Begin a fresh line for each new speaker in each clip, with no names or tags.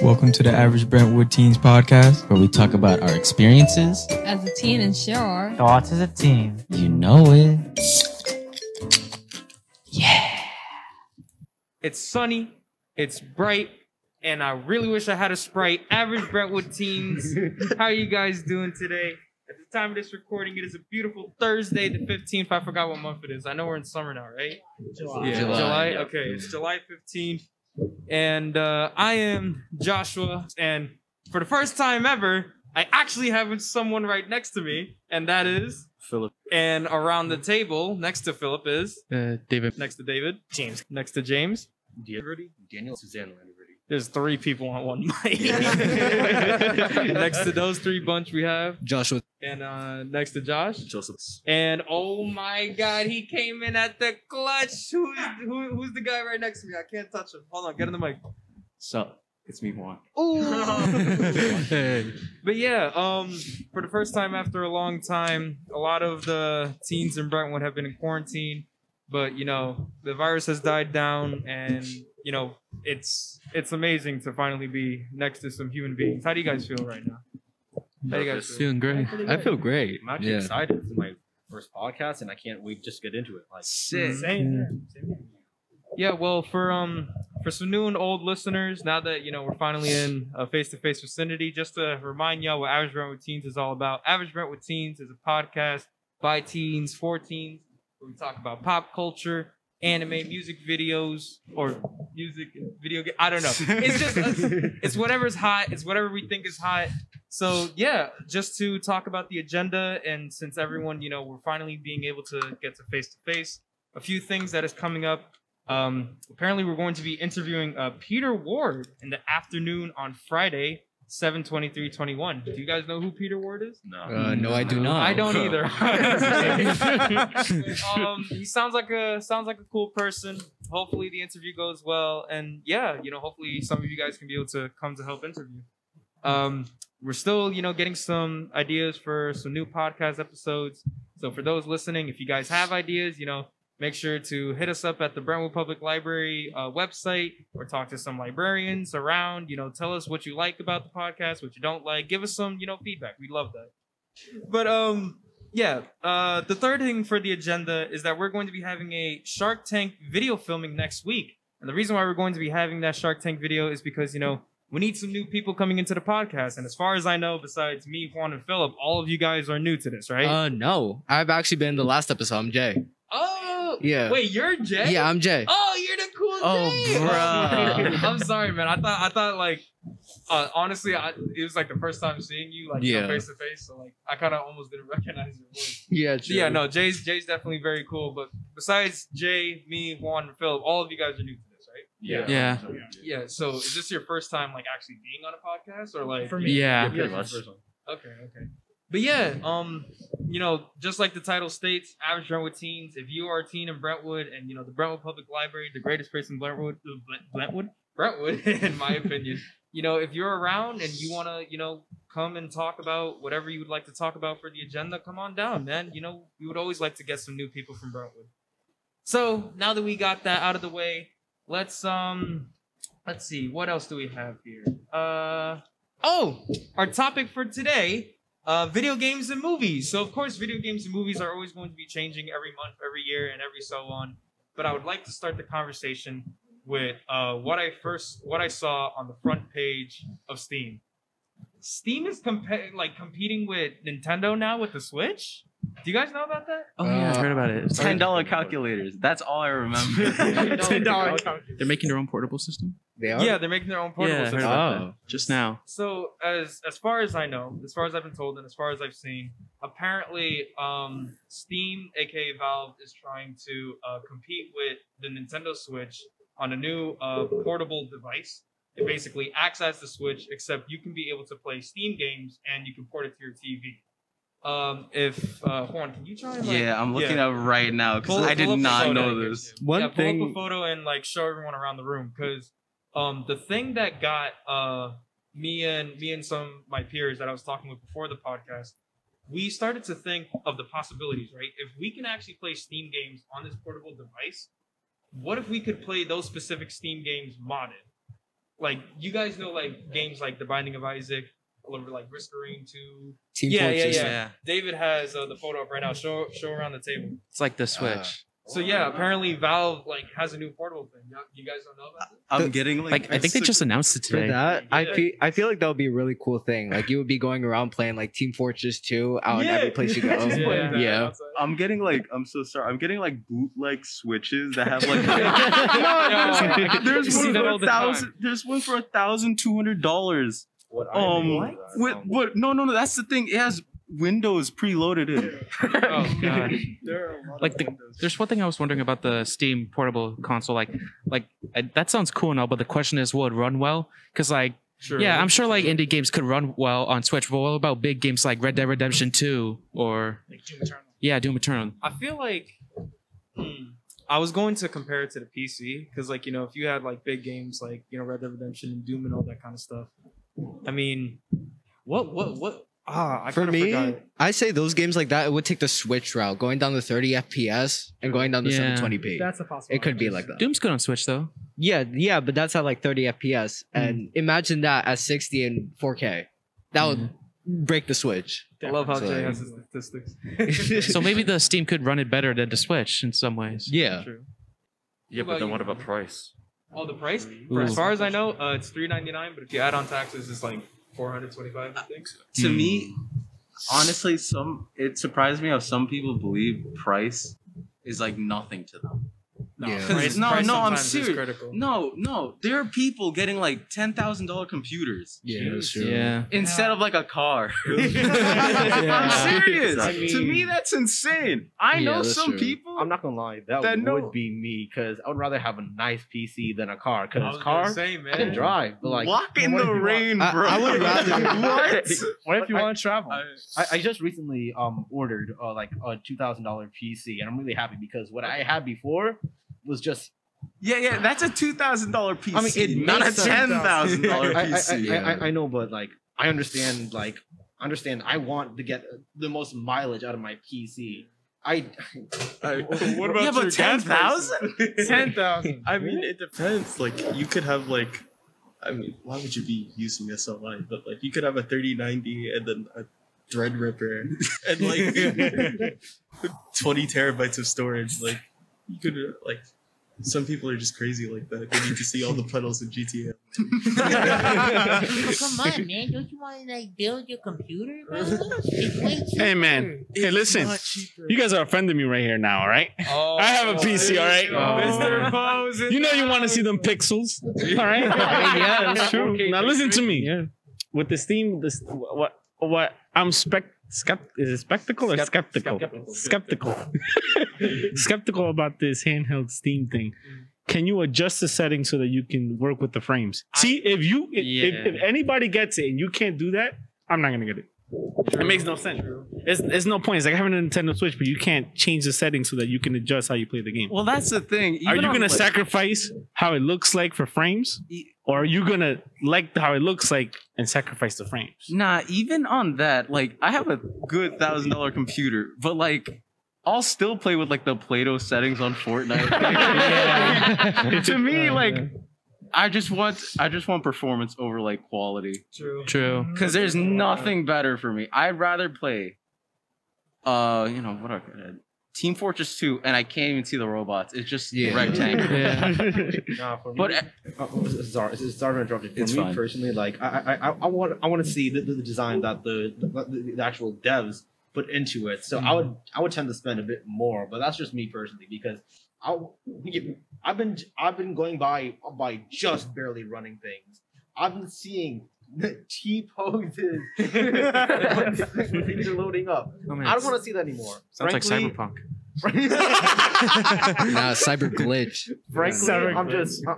Welcome to the Average Brentwood Teens podcast,
where we talk about our experiences
as a teen and share our
thoughts as a teen.
You know it. Yeah.
It's sunny, it's bright, and I really wish I had a Sprite. Average Brentwood Teens, how are you guys doing today? At the time of this recording, it is a beautiful Thursday, the 15th. I forgot what month it is. I know we're in summer now, right?
July.
Yeah, July. Okay, it's July 15th. And I am Joshua. And for the first time ever, I actually have someone right next to me. And that is
Philip.
And around the table next to Philip is
David.
Next to David. James. Next to James.
Daniel. Suzanne.
There's three people on one mic. Next to those three bunch, we have
Joshua.
And next to Josh,
Joseph.
And oh my God, he came in at the clutch. Who's the guy right next to me? I can't touch him. Hold on, get in the mic.
Sup? It's me, Juan.
Ooh.
Hey.
But yeah, for the first time after a long time, a lot of the teens in Brentwood have been in quarantine. But you know, the virus has died down, and you know, it's amazing to finally be next to some human beings. How do you guys feel right now? How do you guys feel?
Feeling great. I feel great.
I'm actually excited. This is my first podcast, and I can't wait just to get into it. Like,
sick.
Same here.
Yeah, well, for some new and old listeners, now that you know we're finally in a face-to-face vicinity, just to remind y'all what Average Brentwood Teens is all about. Average Brentwood Teens is a podcast by teens for teens, where we talk about pop culture, anime, music videos, or music and video game. I don't know. It's just it's whatever's hot. It's whatever we think is hot. So yeah, just to talk about the agenda, and since everyone, you know, we're finally being able to get to face, a few things that is coming up. Apparently, we're going to be interviewing Peter Ward in the afternoon on Friday, 7/23/21. Do you guys know who Peter Ward is?
No. No, I do not.
I don't either. He sounds like a cool person. Hopefully, the interview goes well, and yeah, you know, hopefully, some of you guys can be able to come to help interview. We're still, you know, getting some ideas for some new podcast episodes. So for those listening, if you guys have ideas, you know, make sure to hit us up at the Brentwood Public Library website, or talk to some librarians around. You know, tell us what you like about the podcast, what you don't like. Give us some, you know, feedback. We love that. But yeah, the third thing for the agenda is that we're going to be having a Shark Tank video filming next week. And the reason why we're going to be having that Shark Tank video is because, you know, we need some new people coming into the podcast. And as far as I know, besides me, Juan, and Philip, all of you guys are new to this, right?
No. I've actually been in the last episode. I'm Jay.
Oh,
yeah.
Wait, you're Jay?
Yeah, I'm Jay.
Oh, you're the cool Jay.
Bro.
I'm sorry, man. I thought like, honestly, it was like the first time seeing you, like, you know, face to face. So like, I kind of almost didn't recognize your voice.
Yeah, true.
Yeah, no, Jay's definitely very cool. But besides Jay, me, Juan, and Philip, all of you guys are new to this, right?
Yeah.
Yeah. So is this your first time like actually being on a podcast, or like?
For me, yeah.
Pretty much.
Okay. But yeah, you know, just like the title states, Average Brentwood Teens. If you are a teen in Brentwood, and you know the Brentwood Public Library, the greatest place in Brentwood, in my opinion. You know, if you're around and you want to, you know, come and talk about whatever you would like to talk about for the agenda, come on down, man. You know, we would always like to get some new people from Brentwood. So now that we got that out of the way, let's see, what else do we have here? Our topic for today. Video games and movies. So, of course, video games and movies are always going to be changing every month, every year, and every so on. But I would like to start the conversation with what I saw on the front page of Steam. Steam is competing with Nintendo now with the Switch. Do you guys know about that?
Oh, yeah, I heard about it.
$10 calculators. That's all I remember.
$10.
They're making their own portable system?
They are? Yeah, they're making their own portable system.
Oh, just now.
So, as far as I know, as far as I've been told, and as far as I've seen, apparently, Steam, aka Valve, is trying to compete with the Nintendo Switch on a new portable device. It basically acts as the Switch, except you can be able to play Steam games and you can port it to your TV. Juan, can you try?
I'm looking up right now because I did not know this.
Pull up a photo and like show everyone around the room, because the thing that got me and some of my peers that I was talking with before the podcast, we started to think of the possibilities, right? If we can actually play Steam games on this portable device, what if we could play those specific Steam games modded? like you guys know like games like The Binding of Isaac, a little bit like Risk of Rain 2.
Team
Yeah.
Yeah.
David has the photo up right now. Show around the table.
It's like the Switch.
So yeah, apparently Valve like has a new portable thing. You guys don't know about it?
I'm getting like I think they just announced it
For
today.
that,
Yeah.
I feel like that would be a really cool thing. Like you would be going around playing like Team Fortress 2 out in every place you go.
Just playing that
Yeah.
outside.
I'm getting like, I'm so sorry. I'm getting like bootleg Switches that have like.
No,
there's
You see
one
that
for
all the time.
There's one for $1,200.
What?
What? No. That's the thing. It has Windows preloaded in.
Oh god.
Like there's one thing I was wondering about the Steam portable console. Like that sounds cool and all, but the question is, will it run well? Because like,
Sure.
yeah, I'm sure like indie games could run well on Switch, but what about big games like Red Dead Redemption 2 or
Like Doom Eternal.
yeah, Doom Eternal?
I feel like I was going to compare it to the PC because, like, you know, if you had like big games like, you know, Red Dead Redemption and Doom and all that kind of stuff. I mean, what? I
For
kinda
me,
forgot.
I say those games like that, it would take the Switch route, going down to 30 FPS and going down to
Yeah.
720p.
That's a possibility.
It could be like that.
Doom's good on Switch though.
Yeah, but that's at like 30 FPS. And imagine that at 60 and 4K. That would break the Switch.
I love how
So-
Jay has his statistics.
So maybe the Steam could run it better than the Switch in some ways.
Yeah.
True.
Yeah, but then what about price?
Oh, the price? For as far as I know, it's $399, but if you add on taxes, it's like $425, I think.
To me, honestly, it surprised me how some people believe price is like nothing to them.
No,
Yeah.
price
No, I'm
sometimes is
serious.
critical.
No. There are people getting like $10,000 computers
Yeah, that's true.
Yeah.
instead of like a car.
Yeah.
I'm serious.
I
To
mean-
me, that's insane. I
Yeah,
know
that's
some
true.
people.
I'm not gonna lie, that
That no-
would be me because I would rather have a nice PC than a car.
I
Because
was
car,
gonna say, man.
I can drive, but like
Walk in
what
the
if you
rain,
I-
bro.
I would rather-
What?
What if you
I-
want to travel?
I just recently ordered like a $2,000 PC, and I'm really happy because what I had before was just
Yeah, that's a $2,000 PC.
I mean, it
not a
makes sense.
$10,000 PC.
I know, but like I understand. I want to get the most mileage out of my PC.
What about your 10,000?
10,000.
I mean, it depends. Like, you could have like, I mean, why would you be using SLI? But like, you could have a 3090 and then a Threadripper and like 20 terabytes of storage. Like, you could like. Some people are just crazy like that. They need to see all the puddles in GTA.
Come on, man. Don't you want to like build your computer, bro? It's way cheaper.
Hey, man. Hey, listen. You guys are offending me right here now, all right?
Oh,
I have a PC, all right?
Mr. Bose.
You know you want to see them pixels, all right?
yeah, that's true.
Now listen to me. With the Steam, what I'm is it spectacle or skeptical? Skeptical. Skeptical about this handheld Steam thing. Can you adjust the settings so that you can work with the frames? See, if anybody gets it and you can't do that, I'm not gonna get it. It makes no sense. It's no point. It's like having a Nintendo Switch, but you can't change the settings so that you can adjust how you play the game.
Well, that's the thing.
Are
Even
you
on,
gonna
like-
sacrifice how it looks like for frames, or are you gonna like how it looks like and sacrifice the frames?
Nah, even on that, like I have a good $1,000 computer, but like I'll still play with like the Play-Doh settings on Fortnite. To me, like I just want performance over like quality.
True.
Because there's nothing better for me. I'd rather play what are Team Fortress 2, and I can't even see the robots. It's just rectangle.
Yeah.
Nah, for
But
me, sorry to interrupt you. For
It's
me
fine.
personally, like I want to see the design that the actual devs put into it. So I would tend to spend a bit more, but that's just me personally because I've been going by just barely running things. I've been seeing the cheap poses when things are loading up.
Oh, man,
I don't want to see that anymore.
Sounds like
Frankly-
Cyberpunk.
Nah, cyber glitch.
Frankly,
Cyber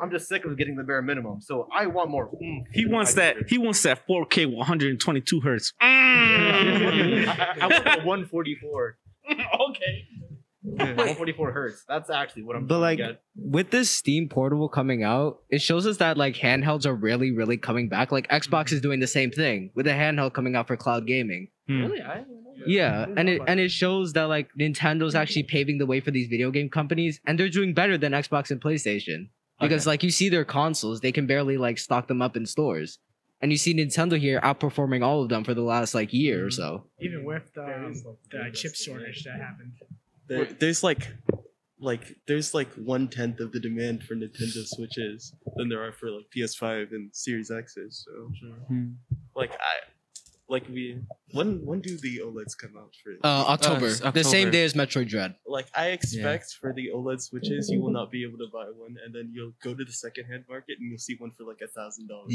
I'm just sick of getting the bare minimum. So I want more.
He wants that 4K 122 hertz.
I want the 144.
Okay.
144 hertz. That's actually what I'm
But
trying
like
to get.
with this Steam portable coming out, it shows us that like handhelds are really, really coming back. Like Xbox is doing the same thing with a handheld coming out for cloud gaming.
Really?
Yeah, and it shows that like Nintendo's actually paving the way for these video game companies, and they're doing better than Xbox and PlayStation. because like you see their consoles, they can barely like stock them up in stores, and you see Nintendo here outperforming all of them for the last like year or so.
Even with the chip shortage that happened.
There's like there's like 1/10 of the demand for Nintendo Switches than there are for like PS5 and Series X's. So like when do the OLEDs come out for?
October, the same day as Metroid Dread.
Like I expect for the OLED Switches, you will not be able to buy one, and then you'll go to the secondhand market and you'll see one for like $1,000.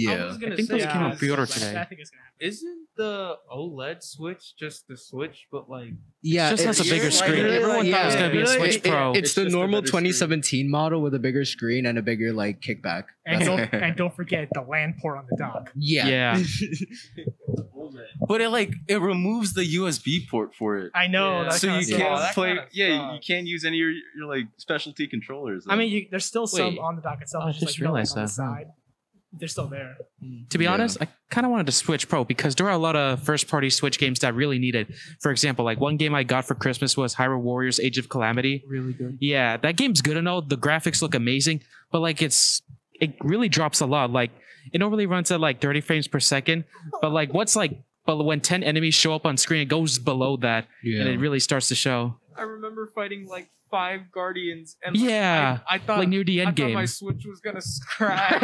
I was gonna
I think
say,
those came out pre-order today.
I think it's gonna happen.
Isn't the OLED Switch just the Switch, but like
Yeah,
It just has a bigger screen.
literally,
Everyone thought it was gonna be a Switch Pro.
It's the
just a
normal
better screen.
2017 model with a bigger screen and a bigger like kickback.
And don't forget the LAN port on the dock.
Yeah.
But it removes the USB port for it.
I know.
Yeah.
that
So
kinda
you
sucks.
can't
that
play.
kinda
Yeah, you
sucks.
can't use any of your like specialty controllers.
I mean, there's still some
Wait.
on the dock itself.
Oh, I
it's
just
like,
realized
on the
that.
side. They're still there.
To be
Yeah.
honest, I kind of wanted to Switch Pro because there are a lot of first-party Switch games that I really needed. For example, like one game I got for Christmas was Hyrule Warriors: Age of Calamity.
really good.
Yeah, that game's good and all. The graphics look amazing, but like it really drops a lot. Like it normally runs at like 30 frames per second, but when 10 enemies show up on screen, it goes below that, and it really starts to show.
I remember fighting like 5 Guardians, and
Yeah,
I thought
like near the
I
end
thought
game.
my Switch was gonna crash.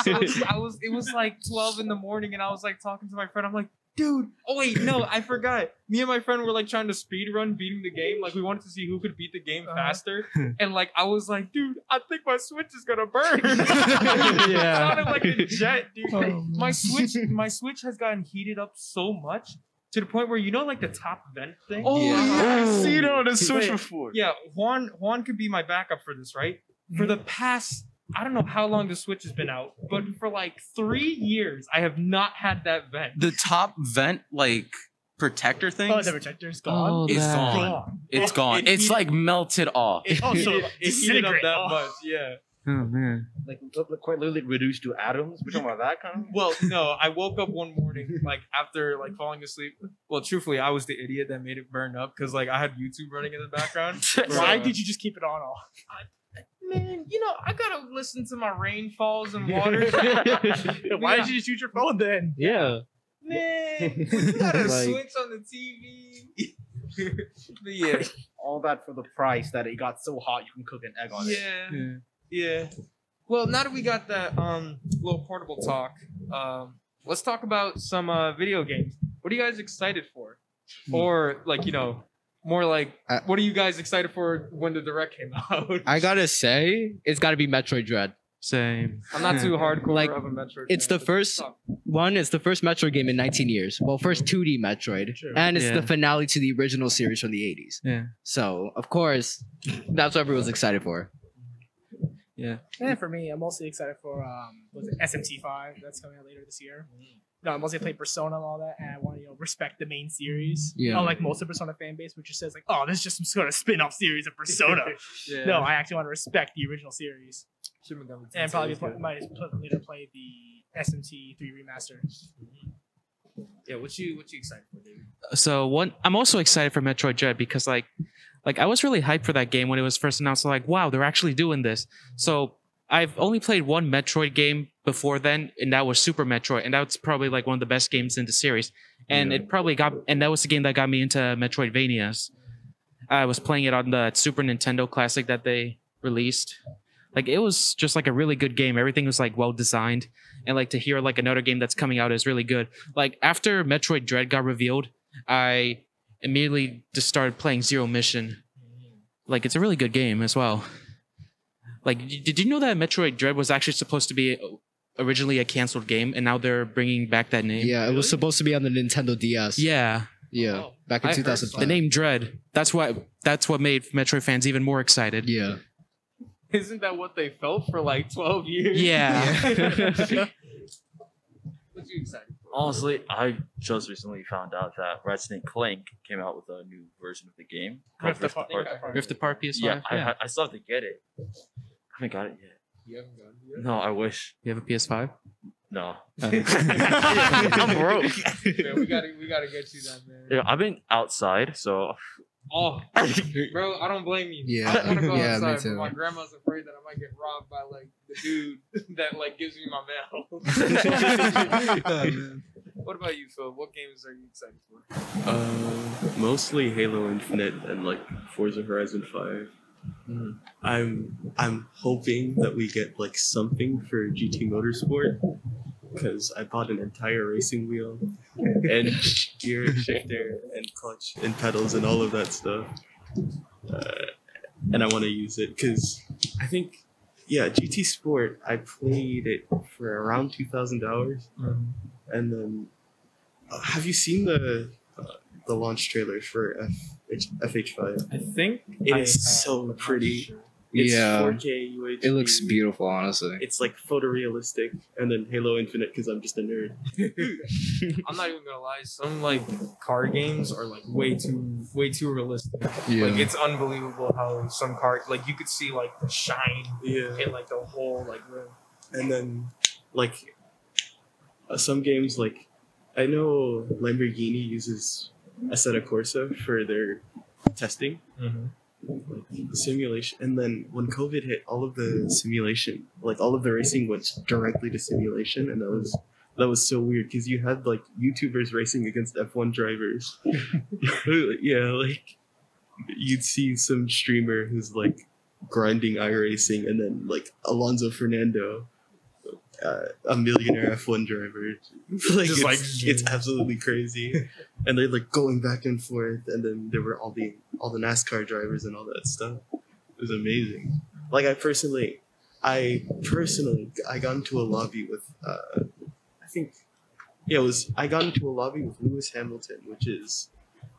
It was like 12 in the morning, and I was like talking to my friend. I'm like, dude, oh wait, no, I forgot. Me and my friend were like trying to speed run beating the game. Like we wanted to see who could beat the game faster. And like I was like, dude, I think my Switch is gonna burn. It sounded like a jet, dude. My Switch has gotten heated up so much to the point where like the top vent thing.
I've seen it on a
Wait,
Switch before.
Yeah, Juan could be my backup for this, right? For the past, I don't know how long the Switch has been out, but for like 3 years, I have not had that vent.
The top vent like protector thing
Oh, the protector's gone.
is
that.
gone. It's gone.
it
It's
heated-
like melted off.
It also
It heated up
disintegrate.
that
Oh.
much, yeah.
Oh man.
Like quite literally reduced to atoms. We're talking about that kind of.
Well, no, I woke up one morning, like after like falling asleep. Well, truthfully, I was the idiot that made it burn up because like I had YouTube running in the background.
Why did you just keep it on all?
Man, I gotta listen to my rainfalls and water.
Why did you just use your phone then?
Yeah.
Man, you got a
Like-
switch on the TV. But yeah,
All that for the price that it got so hot you can cook an egg on it.
yeah. Well, now that we got that little portable talk, let's talk about some video games. What are you guys excited for? Or like more like what are you guys excited for when the direct came out?
I gotta say, it's gotta be Metroid Dread.
Same.
I'm not too hardcore
Like,
of a Metroid.
It's
fan,
the
but
first
talk.
one. It's the first Metroid game in 19 years. Well, first 2D Metroid, and it's
Yeah.
the finale to the original series from the 80s.
Yeah.
So of course, that's what everyone's excited for.
Yeah.
And for me, I'm mostly excited for what's it, SMT5 that's coming out later this year. No, I mostly play Persona and all that, and I want to respect the main series.
Yeah.
Unlike most of the Persona fan base, which just says like, oh, this is just some sort of spin-off series of Persona.
Yeah.
No, I actually want to respect the original series,
Shin Megami
and
Tensei
probably
is good.
might later play the SMT3 remaster.
Yeah, what you excited for, dude?
So I'm also excited for Metroid Dread because like I was really hyped for that game when it was first announced. Like, wow, they're actually doing this. So I've only played one Metroid game before then, and that was Super Metroid, and that's probably like one of the best games in the series. And that was the game that got me into Metroidvanias. I was playing it on the Super Nintendo Classic that they released. Like it was just like a really good game. Everything was like well designed, and like to hear like another game that's coming out is really good. Like after Metroid Dread got revealed, I immediately just started playing Zero Mission. Like it's a really good game as well. Like, did you know that Metroid Dread was actually supposed to be originally a canceled game, and now they're bringing back that name?
Yeah, it was supposed to be on the Nintendo DS.
Yeah.
Yeah, back in
I heard
2005.
The name Dread. That's what made Metroid fans even more excited.
Yeah.
Isn't that what they felt for like 12 years?
Yeah.
What you excited for?
Honestly, I just recently found out that Ratchet and Clank came out with a new version of the game. called
Rift Apart.
Rift Apart PS5.
Yeah, I still have to get it. I haven't got it yet.
You haven't gotten it yet?
No, I wish.
You have a PS5?
No. I'm broke.
Man, we gotta get you that, man.
Yeah, I've been outside, so
Oh, bro, I don't blame you.
Yeah.
I don't want to go
Yeah, me
outside,
too.
but my grandma's afraid that I might get robbed by like the dude that like gives me my mail. What about you, Phil? What games are you excited for?
Mostly Halo Infinite and like Forza Horizon 5. I'm hoping that we get like something for GT Motorsport because I bought an entire racing wheel and gear and shifter and clutch and pedals and all of that stuff, and I want to use it because I think GT Sport I played it for around 2,000 hours, and then have you seen the launch trailer for FH5?
I think
it is so pretty. It's 4K UHD.
It looks beautiful, honestly.
It's like photorealistic, and then Halo Infinite because I'm just a nerd.
I'm not even gonna lie. Some like car games are like way too realistic.
Yeah.
Like it's unbelievable how some car like you could see like the shine in like the whole like room.
And then like some games like I know Lamborghini uses Assetto Corsa for their testing. Like simulation, and then when COVID hit, all of the simulation, like all of the racing went directly to simulation, and that was so weird because you had like YouTubers racing against F1 drivers. Yeah, like you'd see some streamer who's like grinding iRacing, and then like Alonso Fernando, a millionaire F1 driver. Like it's absolutely crazy, and they're like going back and forth, and then there were all the NASCAR drivers and all that stuff. It was amazing. Like I personally got into a lobby with I got into a lobby with Lewis Hamilton, which is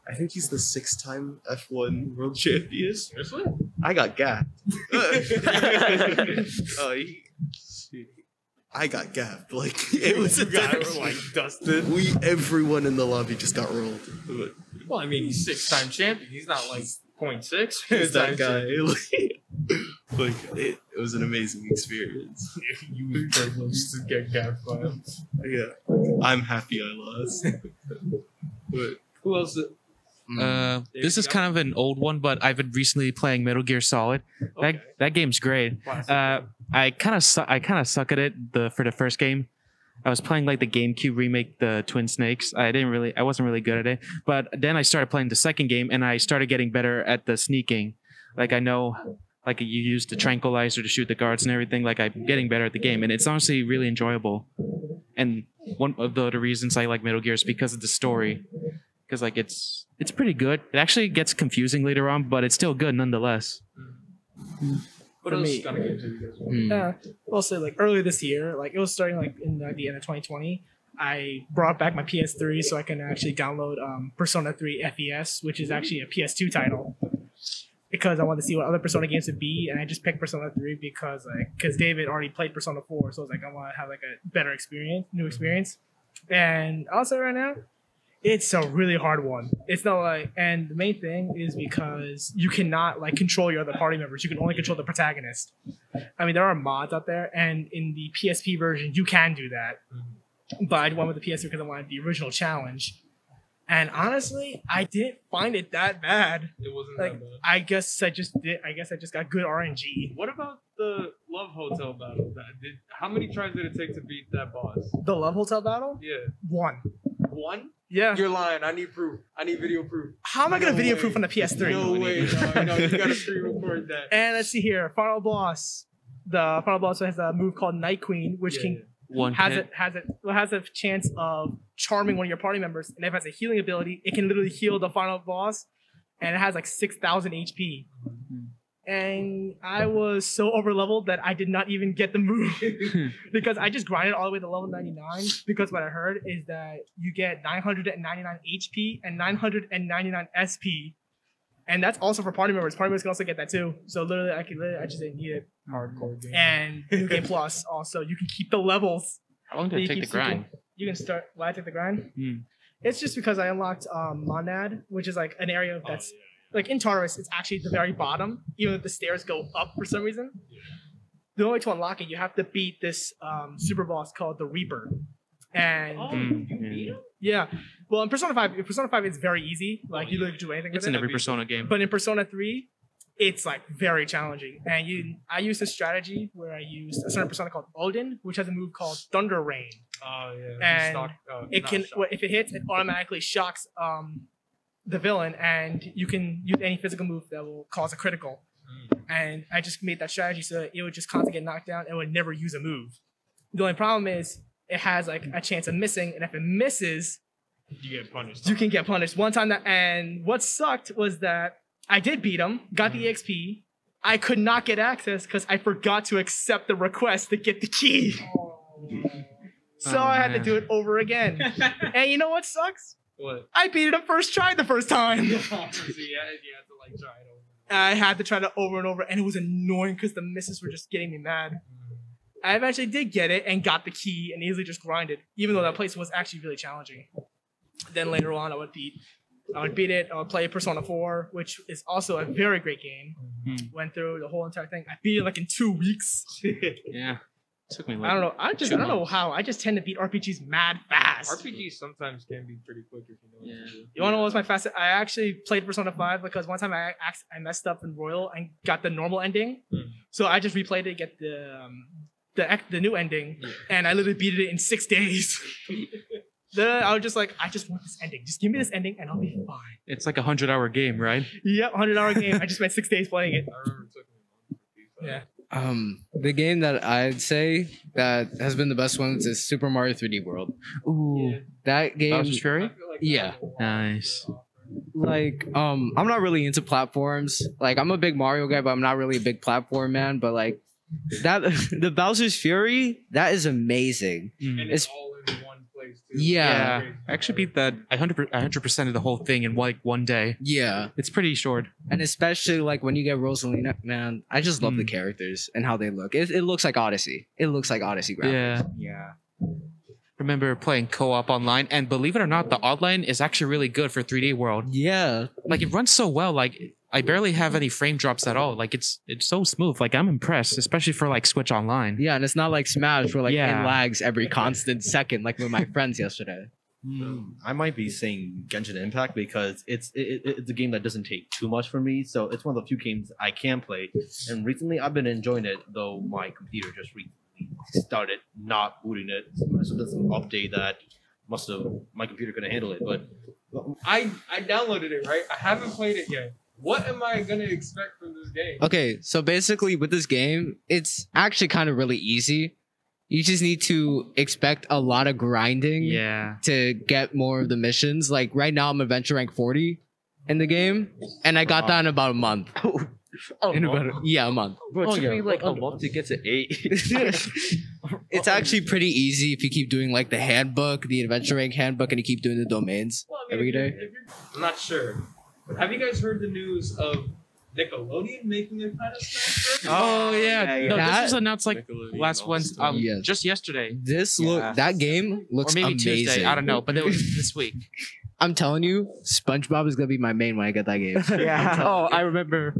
I think he's the 6-time F1 world champion.
Seriously?
I got gapped. I got gapped. Like it was a
like dusted.
Everyone in the lobby just got rolled.
Well, I mean, he's 6-time champion. He's not like 0.6.
He's that guy. Like it was an amazing experience.
You were privileged to get gapped by him.
Yeah, I'm happy I lost. But
who else?
This is kind of an old one, but I've been recently playing Metal Gear Solid.
Okay.
That game's great. I kind of suck at it for the first game. I was playing like the GameCube remake, the Twin Snakes. I wasn't really good at it. But then I started playing the second game, and I started getting better at the sneaking. Like I know, like you use the tranquilizer to shoot the guards and everything. Like I'm getting better at the game, and it's honestly really enjoyable. And one of the other reasons I like Metal Gear is because of the story. Because like it's pretty good. It actually gets confusing later on, but it's still good nonetheless.
What else kind of games have you guys played?
Also, like earlier this year, like it was starting like in the end of 2020. I brought back my PS3 so I can actually download Persona 3 FES, which is actually a PS2 title, because I wanted to see what other Persona games would be, and I just picked Persona 3 because David already played Persona 4, so I was like, I want to have like a better experience, new experience. And also right now, it's a really hard one. It's not like, and the main thing is because you cannot like control your other party members. You can only control the protagonist. I mean, there are mods out there, and in the PSP version, you can do that. But I went with the PS3 because I wanted the original challenge. And honestly, I didn't find it that bad.
It wasn't
like,
that bad.
I guess I just got good RNG.
What about the Love Hotel battle? How many tries did it take to beat that boss?
The Love Hotel battle?
Yeah.
1.
1?
Yeah.
You're lying. I need proof. I need video proof.
How am I gonna video proof on the PS3?
No way. No, you gotta screen record that.
And let's see here. Final boss. The final boss has a move called Night Queen, which has a chance of charming one of your party members, and if it has a healing ability, it can literally heal the final boss, and it has like 6,000 HP. And I was so overleveled that I did not even get the move because I just grinded all the way to level 99, because what I heard is that you get 999 HP and 999 SP. And that's also for party members. Party members can also get that too. So literally, I just didn't need it.
Hardcore game.
And New Game Plus also, you can keep the levels.
How long did it take the grind?
You can start. Why I take the grind? It's just because I unlocked Monad, which is like an area that's like in Tartarus. It's actually the very bottom, even if the stairs go up for some reason. The only way to unlock it, you have to beat this super boss called the Reaper. And yeah, well, in Persona 5, it's very easy. Like you don't do anything with
It's
it.
in every Persona game.
But in Persona 3, it's like very challenging. And I used a strategy where I used a certain persona called Odin, which has a move called Thunder Rain.
Oh yeah.
And it can, if it hits, it automatically shocks the villain, and you can use any physical move that will cause a critical. And I just made that strategy so it would just constantly get knocked down and would never use a move. The only problem is it has like a chance of missing, and if it misses,
you get punished.
You can get punished one time. And what sucked was that I did beat him, got the EXP. I could not get access because I forgot to accept the request to get the key. So I had to do it over again. And you know what sucks?
What?
I beat it first try the first time.
So you had to like try it over.
I had to try it over and over, and it was annoying because the misses were just getting me mad. I eventually did get it and got the key and easily just grinded, even though that place was actually really challenging. Then later on, I would beat it. I would play Persona 4, which is also a very great game. Went through the whole entire thing. I beat it like in 2 weeks.
Yeah. Took me like
I don't know. I don't know how. I just tend to beat RPGs mad fast.
RPGs sometimes can be pretty quick if you know what to do.
You want to know what's my fastest? I actually played Persona 5 because one time I messed up in Royal and got the normal ending. So I just replayed it to get the new ending, and I literally beat it in 6 days. I was just like, I just want this ending. Just give me this ending and I'll be fine.
It's like a 100-hour game, right?
Yep, 100-hour game. I just spent 6 days playing it.
I remember it took me a month.
Yeah.
The game that I'd say that has been the best ones is Super Mario 3D World.
Ooh.
That game.
Bowser's Fury?
Yeah.
Nice.
Like, I'm not really into platforms. Like, I'm a big Mario guy, but I'm not really a big platform man. But like, the Bowser's Fury, that is amazing.
And it's all in one place too.
Yeah.
I actually beat that 100% of the whole thing in like one day.
Yeah.
It's pretty short.
And especially like when you get Rosalina, man, I just love the characters and how they look. It looks like Odyssey. It looks like Odyssey graphics.
Yeah. Remember playing co-op online, and believe it or not, the online is actually really good for 3D World.
Yeah.
Like it runs so well. Like I barely have any frame drops at all. Like it's so smooth. Like I'm impressed, especially for like Switch Online.
Yeah, and it's not like Smash where like
Yeah.
it lags every constant second, like with my friends yesterday.
I might be saying Genshin Impact because it's a game that doesn't take too much for me, so it's one of the few games I can play. And recently, I've been enjoying it, though my computer just recently started not booting it. So there's an update that my computer couldn't handle it. But
I downloaded it, right? I haven't played it yet. What am I gonna expect from this game?
Okay, so basically with this game, it's actually kind of really easy. You just need to expect a lot of grinding to get more of the missions. Like right now, I'm adventure rank 40 in the game, and I got that in about a month. A month.
Bro, it took me like a month to get to 8.
It's actually pretty easy if you keep doing like the handbook, the adventure rank handbook, and you keep doing the domains every day.
I'm not sure. But have you guys heard the news of Nickelodeon making a kind of transfer?
Oh yeah. No,
That-
this was announced like last Wednesday.
Yes.
Just yesterday.
That game looks
or maybe
amazing.
Tuesday. I don't know, but it was this week.
I'm telling you, SpongeBob is gonna be my main when I get that game.
Oh, I remember.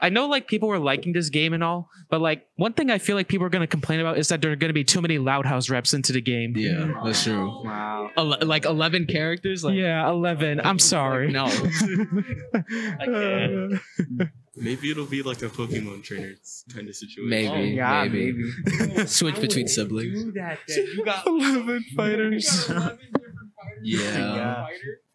I know like people were liking this game and all, but like one thing I feel like people are gonna complain about is that there are gonna be too many Loud House reps into the game.
Yeah, that's true.
Wow.
Like 11 characters. Like,
Yeah, 11. I'm sorry.
no.
I can't.
Maybe it'll be like a Pokemon trainer kind of situation.
Maybe.
Yeah,
maybe. Switch between siblings.
Do that then. You got
11 fighters.
11 different fighters.
Yeah.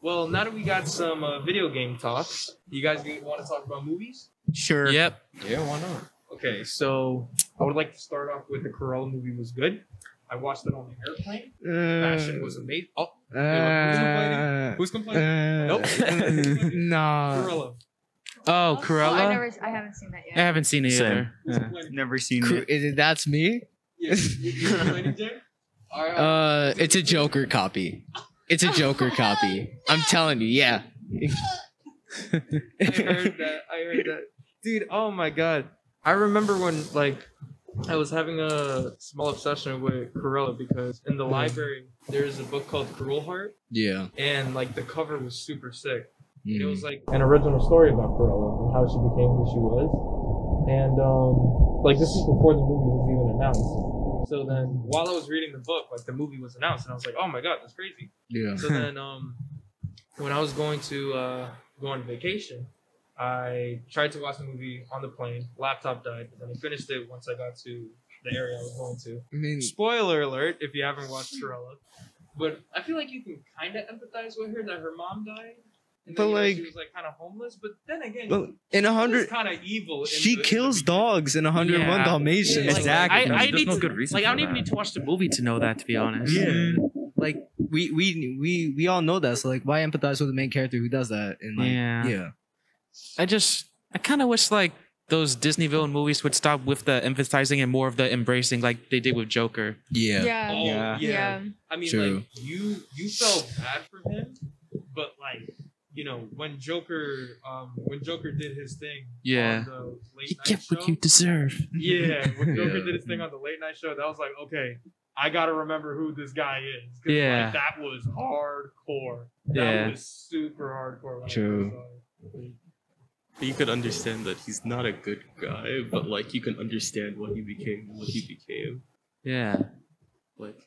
Well, now that we got some video game talks, you guys want to talk about movies?
Sure. Yep.
Yeah, why not?
Okay, so I would like to start off with the Cruella movie was good. I watched it on the airplane. Fashion was amazing. Oh, who's complaining? Nope.
Nah.
Cruella.
Oh, Cruella.
I haven't seen that yet.
I haven't seen it either.
Never seen it.
That's me.
Yeah, you complaining, Jay? All right.
It's a Joker copy. It's a Joker copy. I'm telling you, yeah.
I heard that. Dude, oh my god. I remember when like I was having a small obsession with Cruella because in the library there's a book called Cruel Heart,
Yeah.
and like the cover was super sick. It was like an original story about Cruella and how she became who she was. And like this is before the movie was even announced. So then, while I was reading the book, like the movie was announced, and I was like, "Oh my god, that's crazy!"
Yeah.
So then, when I was going to go on vacation, I tried to watch the movie on the plane. Laptop died, but then I finished it once I got to the area I was going to.
I mean,
spoiler alert if you haven't watched Cruella. But I feel like you can kind of empathize with her that her mom died. And
but
then,
like,
she was like kind of homeless. But then again,
but in 100,
kind of evil.
She kills dogs in 101
Yeah.
Dalmatians.
Like,
Exactly.
I
There's
need
no
to,
good reason
like, I
for
don't even
that.
need to watch the movie to know that, to be honest.
Yeah. Like we all know that. So like, why empathize with the main character who does that? And like,
Yeah. I kind of wish like those Disney villain movies would stop with the emphasizing and more of the embracing, like they did with Joker.
Yeah.
Yeah.
Oh,
Yeah.
yeah. I mean,
True.
like you felt bad for him, but like when Joker did his thing
Yeah.
on the late
You
night
get
show.
what you deserve.
Yeah, when Joker
Yeah.
did his thing on the late night show, that was like, okay, I gotta remember who this guy is. 'Cause,
Yeah.
like, that was hardcore. That
Yeah.
was super hardcore. When
True.
I first saw it.
You could understand that he's not a good guy, but like you can understand what he became.
Yeah.
Like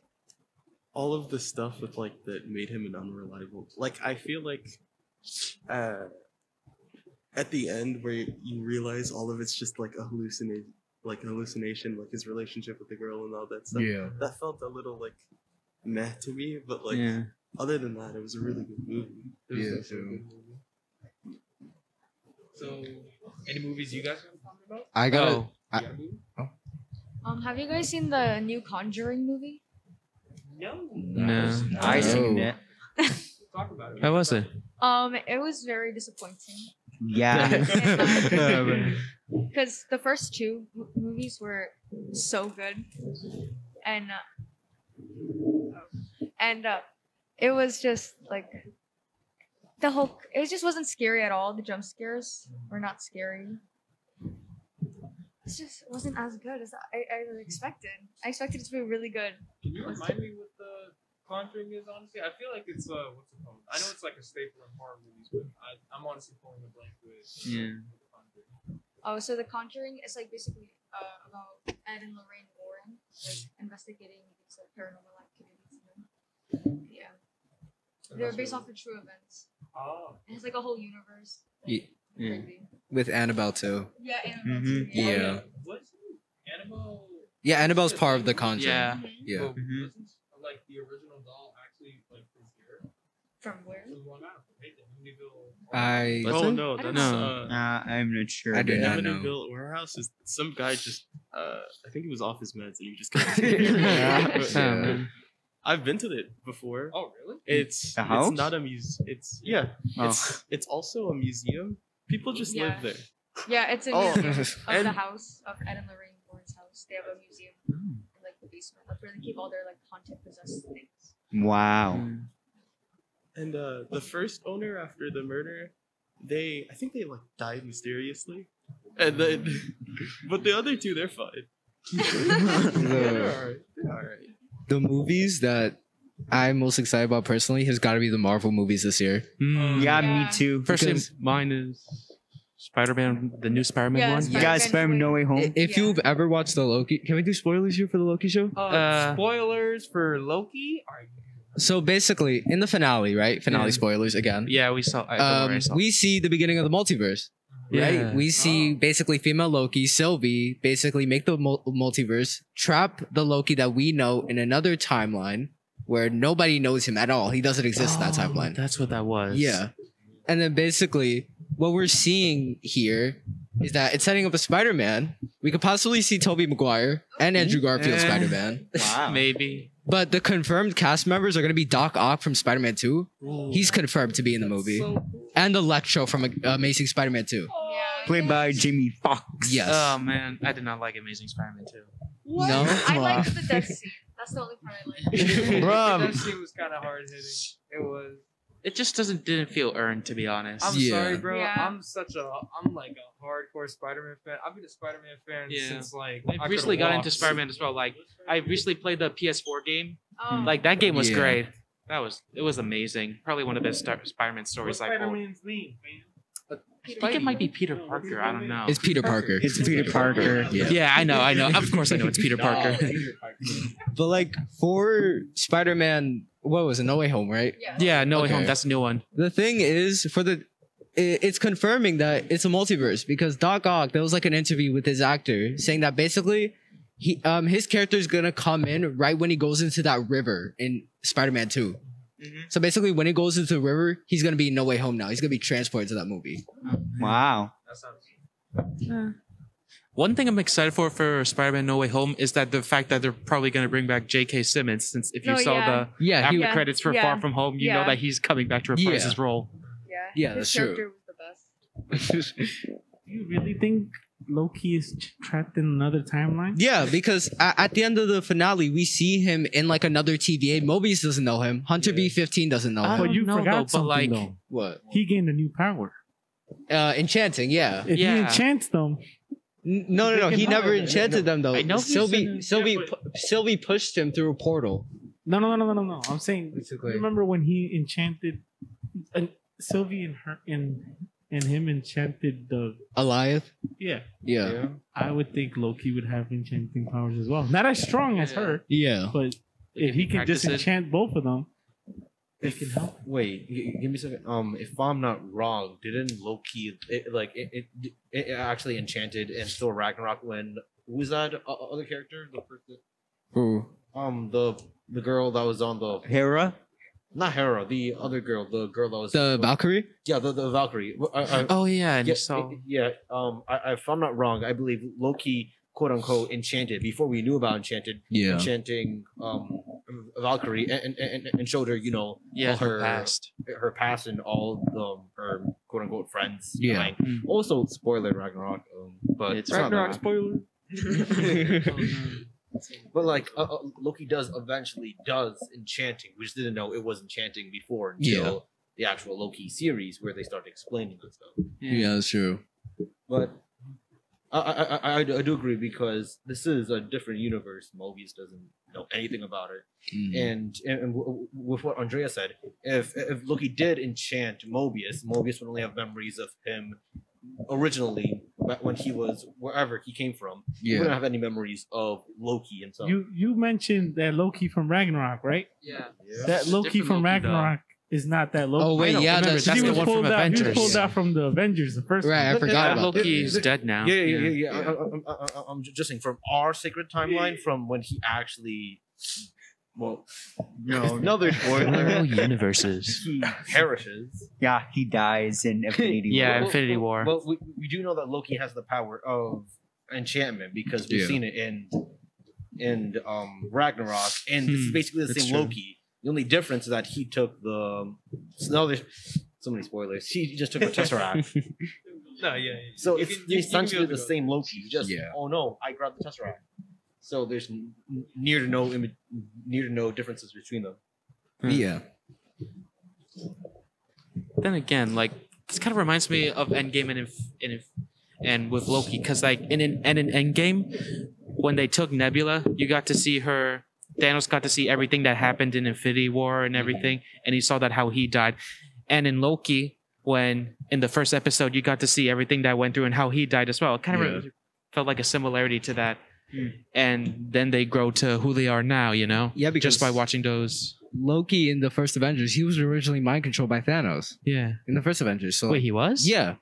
all of the stuff with like that made him an unreliable. Like I feel like at the end where you realize all of it's just like a hallucination, like his relationship with the girl and all that stuff.
Yeah.
That felt a little like meh to me, but like
Yeah.
other than that, it was a really good movie. It was
Yeah,
definitely a
too.
good movie.
So, any movies you guys want to talk about?
I got
Oh.
You got a movie?
Have you guys seen the new Conjuring movie?
No.
No.
I seen
No.
it.
Talk about it.
How was it?
It was very disappointing
Yeah.
because the first two movies were so good, and it was just like it just wasn't scary at all. The jump scares were not scary. It just wasn't as good as I expected. I expected it to be really good.
Can you remind me what the Conjuring is? Honestly, I feel like it's what's it called? I know it's like a staple in horror movies, but I'm honestly pulling a blank with
Yeah.
with the Conjuring.
Oh, so The Conjuring is like basically about Ed and Lorraine Warren like investigating these like paranormal activities. Yeah, they're based off of true events.
Oh.
And it's like a whole universe.
Yeah.
Crazy.
With Annabelle too.
Yeah, Annabelle
Mhm.
too.
Yeah.
What's Annabelle?
Yeah, Annabelle's part of the Conjuring.
Yeah.
Yeah.
But wasn't like the original doll actually like from here?
From where?
From Long Island, right? The Amityville.
I
Oh no,
I don't
that's
know.
I'm not sure.
I do
the
not know.
Amityville warehouse is some guy just I think he was off his meds and he just
Yeah.
I've been to it before.
Oh really?
It's
A house?
it's not a museum. It's it's also a museum. People just
Yeah.
live there.
Yeah, it's a
Oh.
museum of the
And-
house of Ed and Lorraine Warren's house. They have a museum in like the basement. That's where they keep all their like haunted possessed things.
Wow.
And the first owner after the murder, I think they like died mysteriously. And then but the other two they're fine. They're alright. They're alright.
The movies that I'm most excited about personally has got to be the Marvel movies this year.
Yeah, me
Yeah.
too.
First
Because-
mine is Spider-Man, the new Spider-Man
Yeah,
one.
You guys, Spider-Man No Way Home.
If
Yeah.
you've ever watched the Loki, can we do spoilers here for the Loki show?
Spoilers for Loki.
So basically, in the finale, right? Finale
Yeah.
spoilers again.
Yeah, we saw. I saw.
We see the beginning of the multiverse, right?
Yeah.
We see basically female Loki, Sylvie, basically make the multiverse, trap the Loki that we know in another timeline where nobody knows him at all. He doesn't exist in that timeline.
That's what that was.
Yeah. And then basically, what we're seeing here is that it's setting up a Spider-Man. We could possibly see Tobey Maguire and Andrew Garfield Spider-Man.
Wow.
Maybe.
But the confirmed cast members are going to be Doc Ock from Spider-Man 2. He's confirmed to be in the movie. And Electro from Amazing Spider-Man 2.
Yeah.
Played by Jamie Foxx.
Yes.
Oh man, I did not like Amazing Spider-Man 2.
What?
No?
I liked the death scene. That's the only part I liked.
Bruh.
That scene was kind of hard hitting. It was.
It just didn't feel earned, to be honest.
I'm
Yeah.
sorry, bro.
Yeah.
I'm like a hardcore Spider-Man fan. I've been a Spider-Man fan
Yeah.
since like
I
I
recently
could've
got into
walked.
Spider-Man as well. Like I recently played the PS4 game.
Oh.
Like that game was
Yeah.
great. It was amazing. Probably one of the best Spider-Man stories
What's
I've heard.
Spider-Man's name, man?
I think it might be Peter Parker. I don't know.
It's Peter Parker.
It's Peter Parker.
Yeah, I know. Of course I know it's Peter Parker.
But like for Spider-Man, what was it? No Way Home, right?
Yeah, No Way
Okay.
Home. That's a new one.
The thing is, it's confirming that it's a multiverse because Doc Ock, there was like an interview with his actor saying that basically his character is gonna come in right when he goes into that river in Spider-Man 2. So basically, when he goes into the river, he's gonna be in No Way Home now. He's gonna be transported to that movie.
Wow.
One thing I'm excited for Spider-Man No Way Home is that the fact that they're probably going to bring back J.K. Simmons, since if you saw the after credits for Far From Home, you know that he's coming back to reprise his role.
Yeah,
His
that's
character
true.
was the best.
You really think Loki is trapped in another timeline?
Yeah, because at the end of the finale, we see him in like another TVA. Mobius doesn't know him. Hunter B-15 doesn't know him.
But you forgot
though, but
something
like-
though.
What?
He gained a new power.
Enchanting, yeah.
If he enchants them,
No. He never enchanted them though.
I know
Sylvie pushed him through a portal.
No. I'm saying,
Basically.
remember when he enchanted Sylvie and him enchanted the
Alioth?
yeah.
Yeah.
I would think Loki would have enchanting powers as well. Not as strong as her,
Yeah.
but if he can
practice it.
disenchant both of them, it can help.
Wait, give me a second. If I'm not wrong, didn't Loki it actually enchanted in Thor Ragnarok when who was that other character? The person,
Who?
the girl that was on the
Hera?
not Hera, the other girl, the girl that was
The Valkyrie?
yeah, the Valkyrie.
Oh yeah, and
yeah,
you saw.
if I'm not wrong, I believe Loki quote unquote enchanted before we knew about enchanting Valkyrie and showed her all
her past.
her past and all her quote unquote friends.
Yeah.
dying. Also, spoiler Ragnarok, but
It's
not
Ragnarok
that.
spoiler.
But like Loki eventually does enchanting. We just didn't know it was enchanting before until the actual Loki series where they started explaining that stuff.
Yeah, that's true.
But I do agree because this is a different universe. Mobius doesn't know anything about it, and with what Andrea said, if Loki did enchant Mobius would only have memories of him originally when he was wherever he came from. He wouldn't have any memories of Loki and stuff.
You mentioned that Loki from Ragnarok, right?
Yeah.
That Loki
Different
from
Loki, though.
Ragnarok is not that Loki.
Oh, wait,
I know,
yeah,
remember,
that's
that's
he
the
was
one from
pulled out. He was
Avengers.
pulled out from the Avengers, the first
Right, I
one.
forgot about
Loki
that.
is dead now.
Yeah. I'm just saying from our sacred timeline, from when he actually, well, no, another spoiler.
Universes.
He perishes.
Yeah, he dies in Infinity War.
Yeah, Infinity War.
Well, we do know that Loki has the power of enchantment because we've seen it in Ragnarok, and this is basically the
That's
same
true.
Loki. The only difference is that he took the. No, there's so many spoilers. He just took the Tesseract.
No, yeah.
So
You
it's
can- you can
essentially
be able
the
to
same Loki. You just oh no, I grabbed the Tesseract. So there's near to no differences between them.
Yeah.
Then again, like this kind of reminds me of Endgame and with Loki, because like in Endgame, when they took Nebula, you got to see her. Thanos got to see everything that happened in Infinity War and everything, and he saw that how he died. And in Loki, when in the first episode, you got to see everything that went through and how he died as well. It kind of felt like a similarity to that. And then they grow to who they are now, you know?
Yeah, because
just by watching those.
Loki in the first Avengers, he was originally mind controlled by Thanos.
Yeah.
In the first Avengers. So
Wait, he was?
Yeah.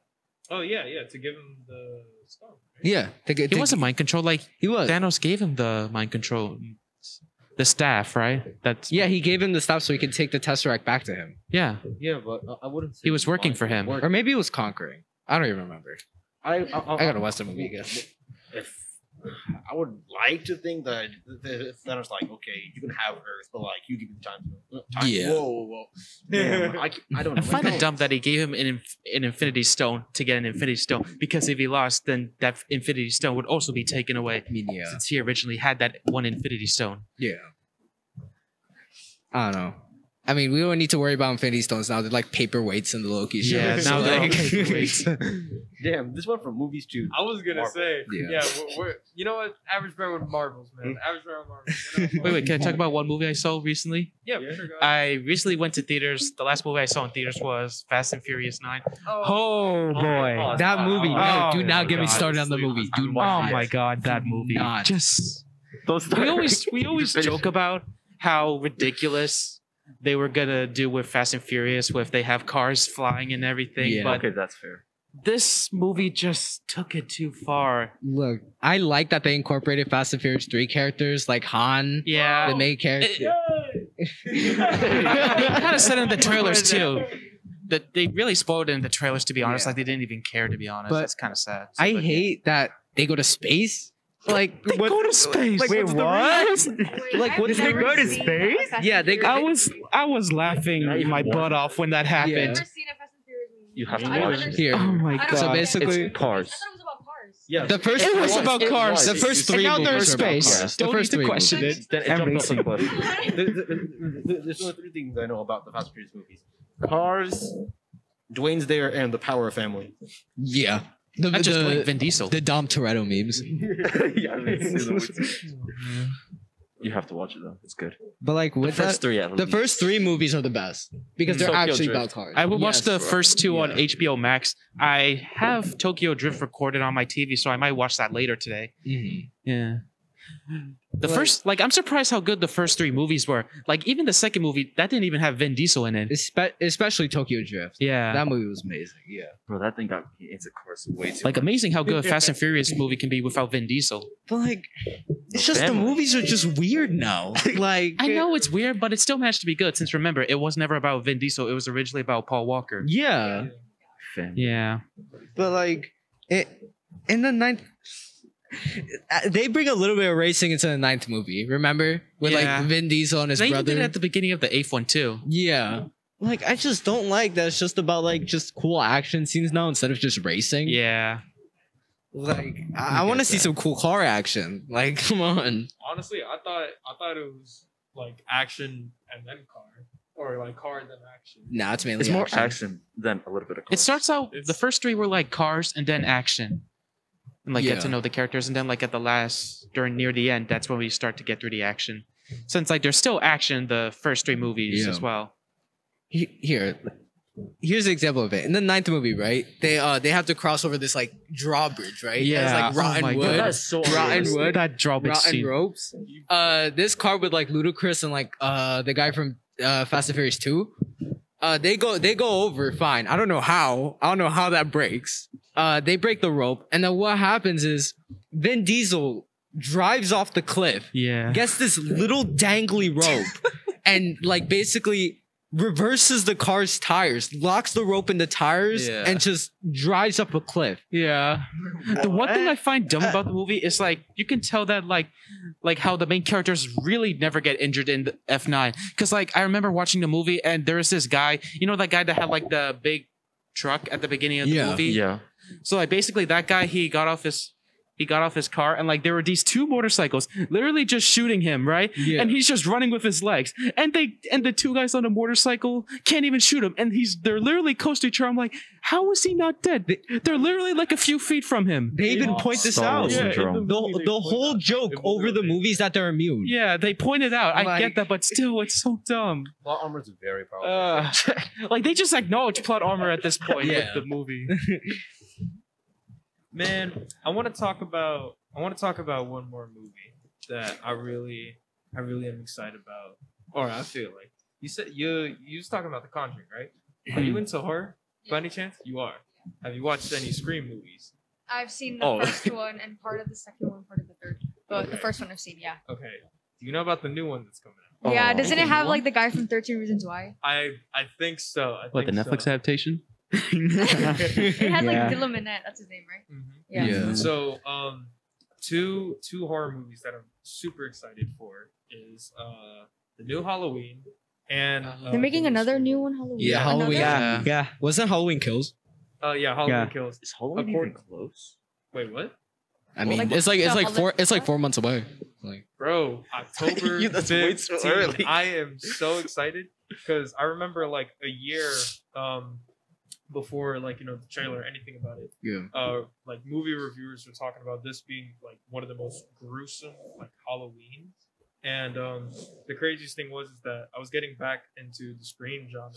Oh yeah, to give him the stone.
Yeah.
He wasn't mind controlled. Like
he was.
Thanos gave him the mind control, the staff, right? That's
he gave him the staff so he could take the Tesseract back to him.
Yeah.
Yeah, but I wouldn't say
He was working for him.
Or maybe it was conquering. I don't even remember.
I
gotta watch the movie again.
If I would like to think that Thanos like, okay, you can have Earth, but like you give me time.
Yeah.
Whoa. Damn, I don't know.
I find it dumb that he gave him an Infinity Stone to get an Infinity Stone, because if he lost, then that Infinity Stone would also be taken away.
I mean, yeah.
Since he originally had that one Infinity Stone.
Yeah. I don't know. I mean, we don't need to worry about Infinity Stones now. They're like paperweights in the Loki show.
Yeah, now they're all paperweights.
Damn, this went from movies to.
I was gonna
Marvel.
say,
Yeah.
we're you know what? Average Brentwood Marvels, man. Average Brentwood Marvels.
Wait, can I talk about one movie I saw recently?
Yeah, sure. Go ahead.
I recently went to theaters. The last movie I saw in theaters was Fast and Furious 9.
Oh boy,
Oh,
that movie.
Oh,
do not get me
God.
started on the movie. Do
Oh
not.
my god, that movie.
not.
Just
Those
we always joke about how ridiculous they were gonna do with Fast and Furious with they have cars flying and everything,
Yeah.
but
Okay, that's fair.
this movie just took it too far.
Look, I like that they incorporated Fast and Furious 3 characters like Han,
Yeah.
the main character.
They kind of said it in the trailers too. That they really spoiled it in the trailers, to be honest.
Yeah.
Like they didn't even care, to be honest.
But
That's kind of sad.
I hate that they go to space. Like
They go to space.
Like,
Wait,
what's the
what?
reason?
Like,
what, they go to space?
Yeah, they.
I was laughing
Not even
my
one.
butt off when that
I've
happened.
never seen a Fast and Furious movie.
You have to
I don't
watch it.
understand.
Here.
Oh my
I don't
god.
So
understand.
basically-
It's cars.
I thought it was about cars.
Yeah.
The first.
It was about cars.
The first three
And now
movies
they're in
are about
space.
cars.
Don't
The first
need to
three
question
movies.
it.
Then it
And
jumped
racing.
up on the There's only three things I know about the Fast and Furious movies: Cars, Dwayne's there, and the Power family.
Yeah. The
Not just like Vin Diesel.
the Dom Toretto memes.
Yeah, I mean, you have to watch it though. It's good.
But like
The
with
first
that,
three at
the
least.
first three movies are the best because they're
Tokyo
actually
Drift.
about cars.
I would watch
Yes,
the
bro.
first two on
Yeah.
HBO Max. I have Tokyo Drift recorded on my TV, so I might watch that later today.
Mhm.
Yeah. The
Like-
first, like, I'm surprised how good the first three movies were. Like, even the second movie, that didn't even have Vin Diesel in it.
Especially Tokyo Drift.
Yeah.
That movie was amazing. Yeah.
Bro, that thing got me into cars way too.
Like, amazing how good a Fast and Furious movie can be without Vin Diesel.
But like, it's
No
just
family.
the movies are just weird now. Like,
I know it's weird, but it still managed to be good. Since remember, it was never about Vin Diesel. It was originally about Paul Walker.
Yeah.
Family.
Yeah.
But like, in the ninth, they bring a little bit of racing into the ninth movie. Remember with
Yeah.
like Vin Diesel and his
They even
brother.
did it at the beginning of the eighth one too.
Yeah. Like, I just don't like that. It's just about like just cool action scenes now instead of just racing.
Yeah.
Like, I want to see some cool car action. Like, come on.
Honestly, I thought it was like action and then car, or like car and then action.
Nah, it's mainly
It's more
action.
action than a little bit of cars.
It starts out, the first three were like cars and then action. And like get to
Yeah.
know the characters. And then like at the last, near the end, that's when we start to get through the action. Since like there's still action in the first three movies
Yeah.
as well.
Here's an example of it. In the ninth movie, right? They have to cross over this like drawbridge, right?
Yeah.
It's like
Oh
rotten
my
wood,
God.
That's so
rotten
unrealistic.
wood,
That drawbridge
rotten
scene.
ropes. This car with like Ludacris and like the guy from Fast and Furious 2. They go over fine. I don't know how that breaks. They break the rope, and then what happens is Vin Diesel drives off the cliff,
Yeah.
gets this little dangly rope, and like basically reverses the car's tires, locks the rope in the tires,
Yeah.
and just drives up a cliff.
Yeah. The one thing I find dumb about the movie is like you can tell that like how the main characters really never get injured in the F9. Cause like I remember watching the movie and there was this guy, you know that guy that had like the big truck at the beginning of the
Yeah.
movie?
Yeah.
So like basically that guy he got off his car and like there were these two motorcycles literally just shooting him, right?
Yeah.
And he's just running with his legs. And the two guys on the motorcycle can't even shoot him. And they're literally close to each other. I'm like, how is he not dead? They're literally like a few feet from him.
They even point this
Star
out.
Wars syndrome.
The whole joke over the movies that they're immune.
Yeah, they pointed out. I
Like-
get that, but still, it's so dumb.
Plot armor is very powerful.
Like they just acknowledge plot armor at this point
Yeah.
with the movie.
Man, I want to talk about one more movie that I really am excited about. Or I feel like you said you was talking about The Conjuring, right? Are you into horror by any chance? You are. Have you watched any Scream movies?
I've seen the
Oh.
first one and part of the second one, part of the third. But the first one I've seen, yeah.
Okay. Do you know about the new one that's coming out?
Yeah,
Oh.
doesn't it have like the guy from 13 Reasons Why?
I think so.
What, the Netflix adaptation?
It had like
Yeah.
Dylan Minnette, that's his name, right?
Mm-hmm.
Yeah.
So, two horror movies that I'm super excited for is the new Halloween and
They're making another new one, Halloween.
Yeah, Halloween.
Another?
Yeah. Wasn't Halloween Kills?
Halloween
Yeah.
Kills.
Is Halloween
According-
even close?
Wait, what?
I mean,
like,
it's
the
like
Halloween-
4 months away. Like,
Bro, October
Yeah, that's way too
15th.
early.
I am so excited because I remember like a year before like the trailer or anything about it.
Yeah.
Like movie reviewers were talking about this being like one of the most gruesome like Halloween. And the craziest thing was is that I was getting back into the Scream genre,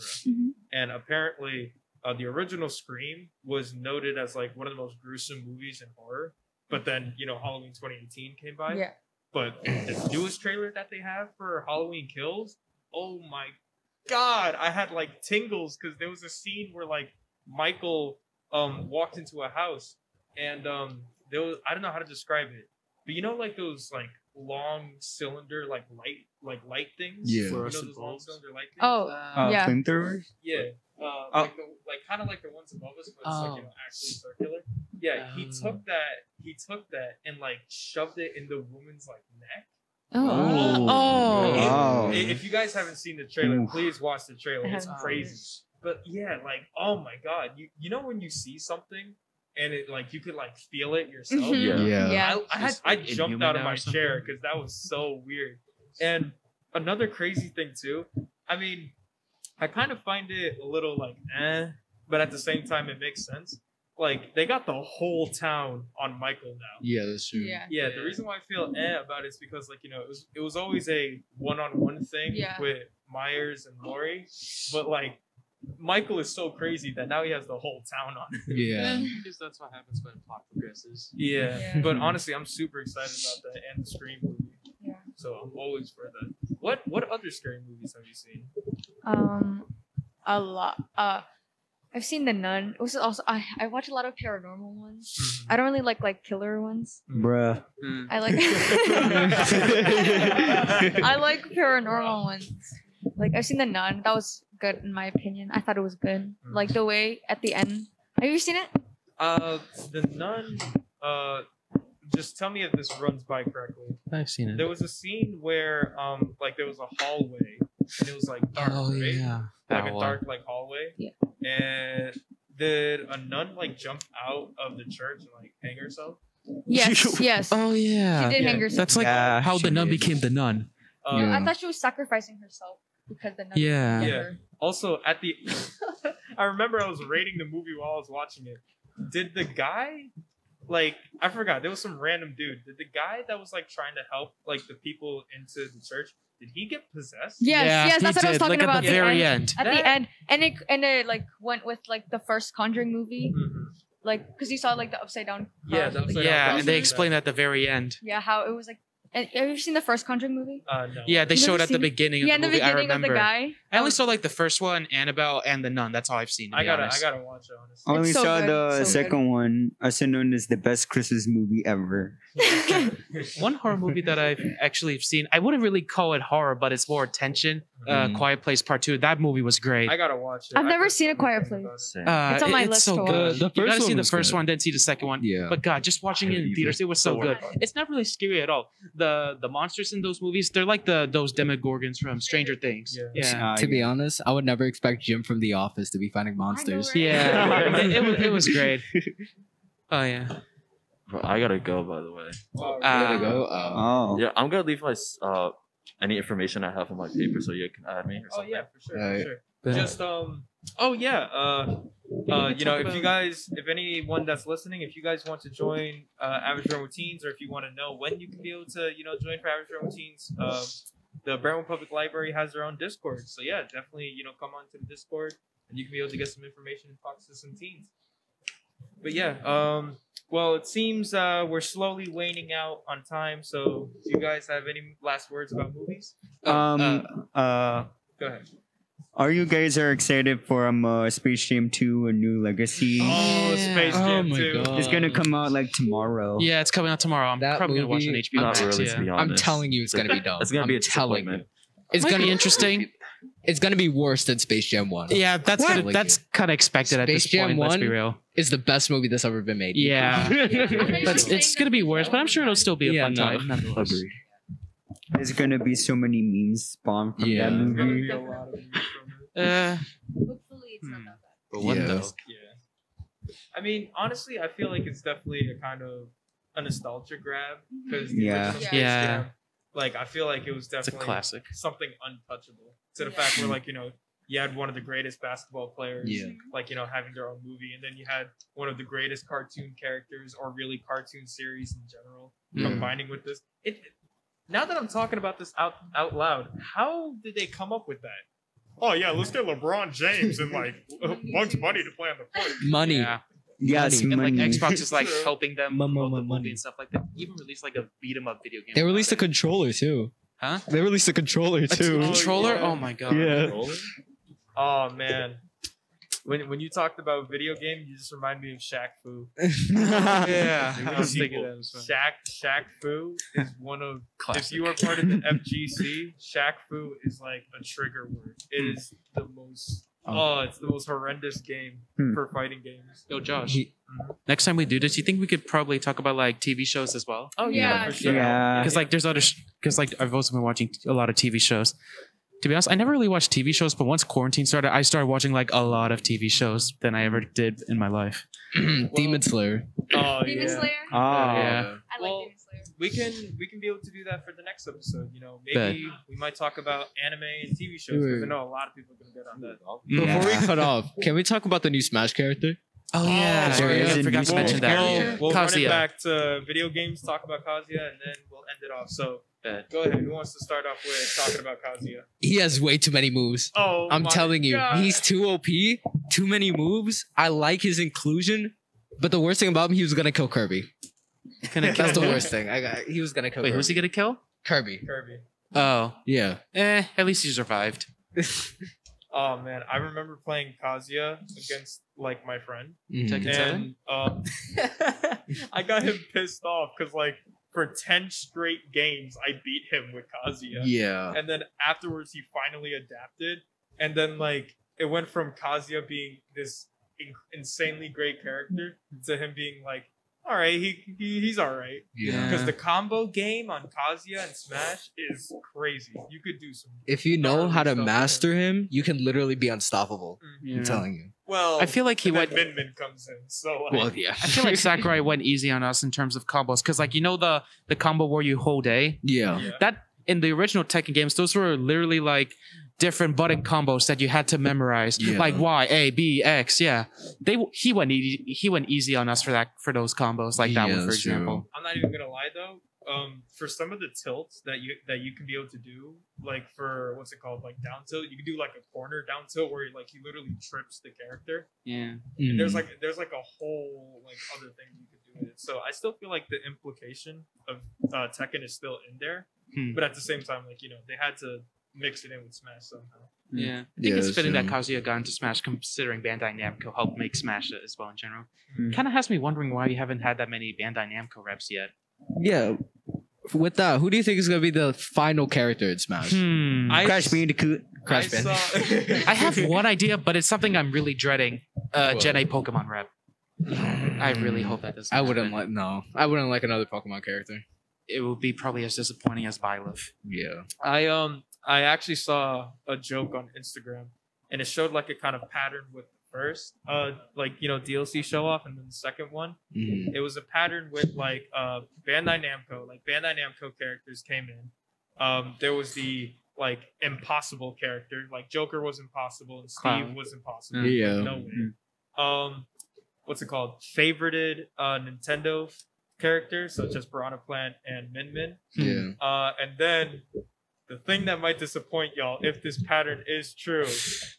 and apparently the original Scream was noted as like one of the most gruesome movies in horror. But then Halloween 2018 came by.
Yeah.
But the newest trailer that they have for Halloween Kills, oh my god, I had like tingles because there was a scene where like Michael walked into a house and there was, I don't know how to describe it, but like those like long cylinder like light things.
Yeah.
Those long cylinder light things.
Oh, yeah.
Flamethrowers?
Yeah. Like kind of like the ones above us, but it's like actually circular. Yeah, he took that and like shoved it in the woman's like neck.
Oh.
If you guys haven't seen the trailer, please watch the trailer. It's crazy. But yeah, like oh my god, you know when you see something and it like you could like feel it yourself.
Yeah.
I jumped out of my chair because that was so weird. And another crazy thing too, I mean, I kind of find it a little like but at the same time it makes sense. Like they got the whole town on Michael now.
Yeah, that's true.
Yeah, the reason why I feel about it is because like it was always a one-on-one thing with Myers and Laurie, but like Michael is so crazy that now he has the whole town on him.
Yeah.
Because that's what happens when plot progresses.
Yeah. But honestly, I'm super excited about that and the Scream movie. Yeah. So I'm always for that. What other scary movies have you seen?
A lot. I've seen The Nun. It was also I watch a lot of paranormal ones. I don't really like killer ones.
Bruh.
I like I like paranormal ones. Like I've seen The Nun. That was good in my opinion. I thought it was good. Like the way at the end. Have you seen it?
The Nun. Just tell me if this runs by correctly.
I've seen it.
There was a scene where like there was a hallway and it was like dark, right?
Yeah.
Like a dark like hallway.
Yeah.
And did a nun like jump out of the church and like hang herself?
Yes. Yes.
Oh yeah.
She did hang herself.
That's like how the nun became the nun.
I thought she was sacrificing herself because the nun.
Yeah.
killed
Yeah.
her.
Also, at the, I remember I was rating the movie while I was watching it. Did the guy, like, I forgot, there was some random dude. Did the guy that was like trying to help like the people into the church, did he get possessed?
Yes, that's what I was talking about.
At the very end.
At the end, and it like went with like the first Conjuring movie, like because you saw like the upside down.
Yeah, the upside down
Yeah, and they
cross.
explained at the very end.
Yeah, how it was like. And have you seen the first Conjuring movie?
No.
Yeah, they
You've
showed
never
at the
seen it?
beginning of
Yeah,
the
in the
movie. I
beginning of the
remember.
guy.
I only saw like the first one, Annabelle, and the Nun. That's all I've seen. To
I
be
gotta
honest.
watch it honestly.
I only
so
saw
good,
the
so
second one, also known as the best Christmas movie ever.
One horror movie that I've actually seen, I wouldn't really call it horror, but it's more tension. Quiet Place Part 2. That movie was great.
I gotta watch it.
I've
I
never
heard
seen A
so
Quiet
much about
Place.
it.
It's on my list
so
to
good.
watch.
You gotta
first
see
one
the
was
first
good.
one, then see the second one.
Yeah.
But God, just watching it in theaters, it was so good. It's not really scary at all. The monsters in those movies, they're like those demogorgons from Stranger Things. Yeah.
To be honest, I would never expect Jim from The Office to be finding monsters.
right?
Yeah. it was great. Oh yeah.
Bro, I gotta go, by the way.
You gotta go.
Oh.
Yeah, I'm gonna leave my any information I have on my paper so you can add me or
Oh
something.
yeah, for sure.
Alright.
For sure. Just oh yeah. If you guys, if anyone that's listening, if you guys want to join Average Room Routines, or if you want to know when you can be able to, join for Average Room Routines, the Brentwood Public Library has their own Discord. So yeah, definitely, come on to the Discord and you can be able to get some information and talk to some teens. But yeah, well, it seems we're slowly waning out on time. So do you guys have any last words about movies? Go ahead.
Are you guys excited for Space Jam 2: A New Legacy?
Oh, Space Jam 2.
It's gonna come out like tomorrow.
Yeah, it's coming out tomorrow. I'm
That
probably gonna watch it on
movie-
HBO
Not
Max.
really,
yeah.
to be
I'm
honest.
telling you, it's gonna be dumb.
It's gonna be a
I'm telling
disappointment.
you. It's
Might
gonna
be interesting.
It's gonna be worse than Space Jam 1.
Yeah, that's
What?
that's kind of expected at this
Space Jam
point. Let's be
1
real.
It's the best movie that's ever been made.
Yeah, it's gonna be worse, but I'm sure it'll still be a fun time. nonetheless.
Agreed.
There's gonna be so many memes spawned from
Yeah.
that
There's gonna
movie.
be a lot of movies from it.
Hopefully, it's not that bad.
But what
Yeah.
though?
Yeah. I mean, honestly, I feel like it's definitely a kind of a nostalgia grab because
Yeah.
Yeah.
like I feel like it was
It's a
definitely
classic.
something untouchable to the fact where like you had one of the greatest basketball players,
Yeah.
like, you know, having their own movie, and then you had one of the greatest cartoon characters or really cartoon series in general combining with this. Now that I'm talking about this out loud, how did they come up with that? Oh yeah, let's get LeBron James and like Bugs Bunny to play on the court.
Money.
Yeah.
Yes,
And like
money.
Xbox is like helping them promote the
money.
movie and stuff like that. Even released like a beat 'em up video game.
They released a
about it.
controller too.
Huh?
They released a controller too.
Controller?
yeah.
Oh my god.
Yeah.
Oh man, when you talked about video game, you just remind me of Shaq Fu.
Yeah. I was
People,
thinking that as well.
Shaq Fu is one of. If you are part of the FGC, Shaq Fu is like a trigger word. It is the most. Oh, it's the most horrendous game for fighting games.
Yo, Josh. Next time we do this, you think we could probably talk about like TV shows as well?
Oh
Yeah,
for sure.
Yeah.
Because like there's other, because like I've also been watching a lot of TV shows. To be honest, I never really watched TV shows, but once quarantine started, I started watching like a lot of TV shows than I ever did in my life.
Demon Slayer.
Oh
Demon
yeah.
Slayer.
Yeah.
I
Well,
like Demon Slayer.
we can be able to do that for the next episode. You know, maybe we might talk about anime and TV shows because I know a lot of people are gonna get on that.
Before we cut off, can we talk about the new Smash character?
Oh yeah,
There is
I
a
forgot
new
to mention that.
We'll run it
Kazuya.
back to video games, talk about Kazuya, and then we'll end it off. So go ahead. Who wants to start off with talking about Kazuya?
He has way too many moves.
Oh,
I'm
my
telling you,
God.
he's too OP. Too many moves. I like his inclusion, but the worst thing about him, he was gonna kill Kirby. That's the worst thing. He was gonna kill.
Wait,
Kirby.
who's he gonna kill?
Kirby.
Kirby.
Oh,
Yeah.
at least he survived.
Oh man, I remember playing Kazuya against like my friend,
Tekken 7?
and I got him pissed off because like for 10 straight games I beat him with Kazuya.
Yeah.
And then afterwards he finally adapted, and then like it went from Kazuya being this insanely great character to him being like, all right, he's all right.
Yeah.
Because the combo game on Kazuya and Smash is crazy. You could do some.
If you know
gnarly
how to
stuff with
master him, you can literally be unstoppable.
Yeah.
I'm telling you.
Well,
I feel like he
and
went.
then Min comes in, so like,
Well, yeah.
I feel like Sakurai went easy on us in terms of combos because, like, you know the combo where you hold A.
Yeah.
Yeah.
That in the original Tekken games, those were literally like different button combos that you had to memorize,
Yeah.
like Y, A, B, X. Yeah, he went easy on us for those combos, like that
Yeah,
one for
that's true.
example.
I'm not even gonna lie though. For some of the tilts that you can be able to do, like for what's it called, like down tilt, you can do like a corner down tilt where like he literally trips the character.
Yeah.
And there's like a whole like other thing you could do with it. So I still feel like the implication of Tekken is still in there, but at the same time, like they had to mix it in with Smash somehow.
Yeah, I think
Yeah,
it's
that's
fitting that
true.
Kazuya got into Smash, considering Bandai Namco helped make Smash as well in general.
Mm.
Kind of has me wondering why you haven't had that many Bandai Namco reps yet.
Yeah. With that, who do you think is gonna be the final character in Smash?
Crash Bandicoot.
Crash Bandicoot.
I have one idea, but it's something I'm really dreading. Gen 8 Pokemon rep. I really hope that doesn't.
I wouldn't
happen.
I wouldn't like another Pokemon character.
It would be probably as disappointing as Byleth.
Yeah.
I actually saw a joke on Instagram, and it showed like a kind of pattern with the first DLC show off, and then the second one.
Mhm.
It was a pattern with like Bandai Namco. Like Bandai Namco characters came in. There was the like impossible character, like Joker was impossible and Steve
Clown.
was impossible.
Yeah.
No way. What's it called? Favorited Nintendo characters such as Piranha Plant and Min Min.
Yeah.
And then the thing that might disappoint y'all, if this pattern is true,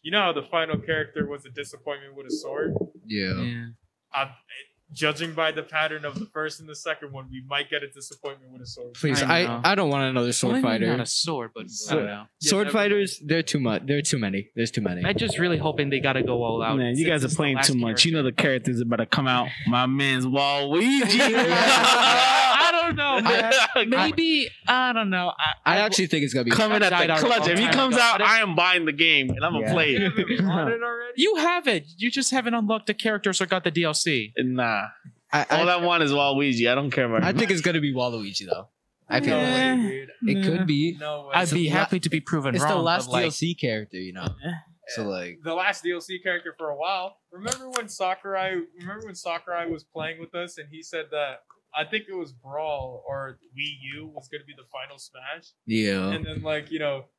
you know how the final character was a disappointment with a sword?
Yeah.
Judging by the pattern of the first and the second one, we might get a disappointment with a sword.
Please,
I know.
I don't want another sword fighter.
Not a sword, but I don't know.
Sword fighters, they're too much. There are too many. There's too many.
I'm just really hoping they gotta go all out.
Man, you
since
guys are
it's the
playing
last
too much. You know the characters are about to come out. My man's Waluigi.
I don't know, man. Maybe I don't know.
I actually think it's gonna be
coming at
died
the
out
clutch.
a
If he
long
comes
time
out,
ago.
I am buying the game and I'm gonna play it.
On it already?
You have it. You just haven't unlocked the characters or got the DLC.
Nah. All I want is Waluigi. I don't care about
I
him.
think it's gonna be Waluigi though. I feel
No
like
way, dude.
it could be.
No way.
I'd be happy to be proven
It's
wrong.
the last
but, like,
DLC character, you know. So like,
The last DLC character for a while. Remember when Sakurai was playing with us and he said that I think it was Brawl or Wii U was gonna be the final Smash.
Yeah.
And then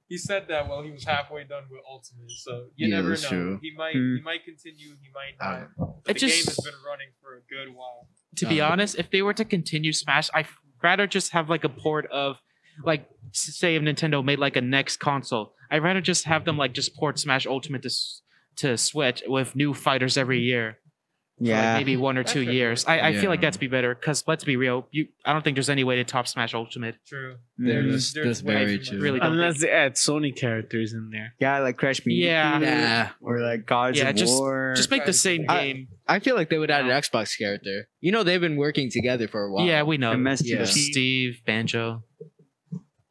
he said that while he was halfway done with Ultimate. So you
Yeah,
never know.
that's true.
He might continue, he might not. But the game has been running for a good while.
To be honest, if they were to continue Smash, I'd rather just have like a port of, like, say if Nintendo made like a next console, I'd rather just have them like just port Smash Ultimate to Switch with new fighters every year.
Yeah.
Like maybe 1 or 2 years. I feel like that'd be better because let's be real, I don't think there's any way to top Smash Ultimate.
True.
There's
very true.
Really don't
Unless they add Sony characters in there.
Yeah, like Crash Bandicoot.
Yeah.
Or like Gods of War.
Just make the same game.
I feel like they would add an Xbox character. You know, they've been working together for a while.
Yeah, we know.
Yeah.
Steve, Banjo.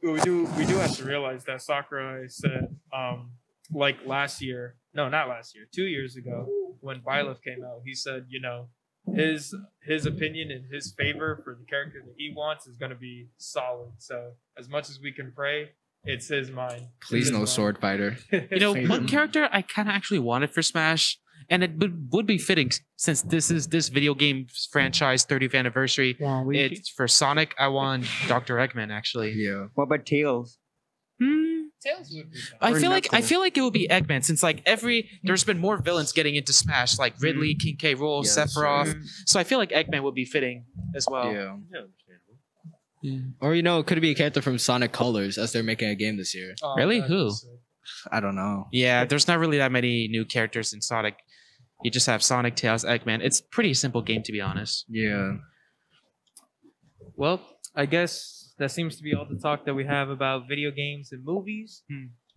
We do have to realize that Sakurai said, like last year, no, not last year, 2 years ago, when Byleth came out, he said, his opinion in his favor for the character that he wants is going to be solid. So as much as we can pray, it's his mind.
Please no sword fighter.
One character I kind of actually wanted for Smash, and it would be fitting since this is this video game franchise 30th anniversary. It's for Sonic. I want Dr. Eggman actually.
Yeah.
What about Tails?
Tails would be
I feel like it would be Eggman since like there's been more villains getting into Smash like Ridley, King K. Rool, Sephiroth. So I feel like Eggman would be fitting as well.
Yeah. Or it could be a character from Sonic Colors as they're making a game this year.
Really? Who?
I don't know.
Yeah, there's not really that many new characters in Sonic. You just have Sonic, Tails, Eggman. It's a pretty simple game to be honest.
Yeah.
Well, I guess that seems to be all the talk that we have about video games and movies.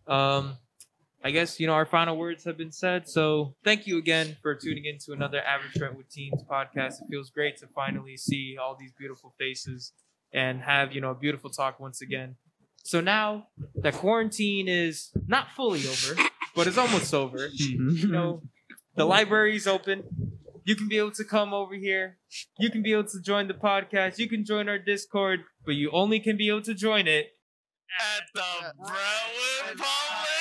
I guess, our final words have been said. So thank you again for tuning in to another Average Brentwood Teens podcast. It feels great to finally see all these beautiful faces and have, a beautiful talk once again. So now that quarantine is not fully over, but it's almost over, the library's open. You can be able to come over here. You can be able to join the podcast. You can join our Discord, but you only can be able to join it
at the Brentwood Public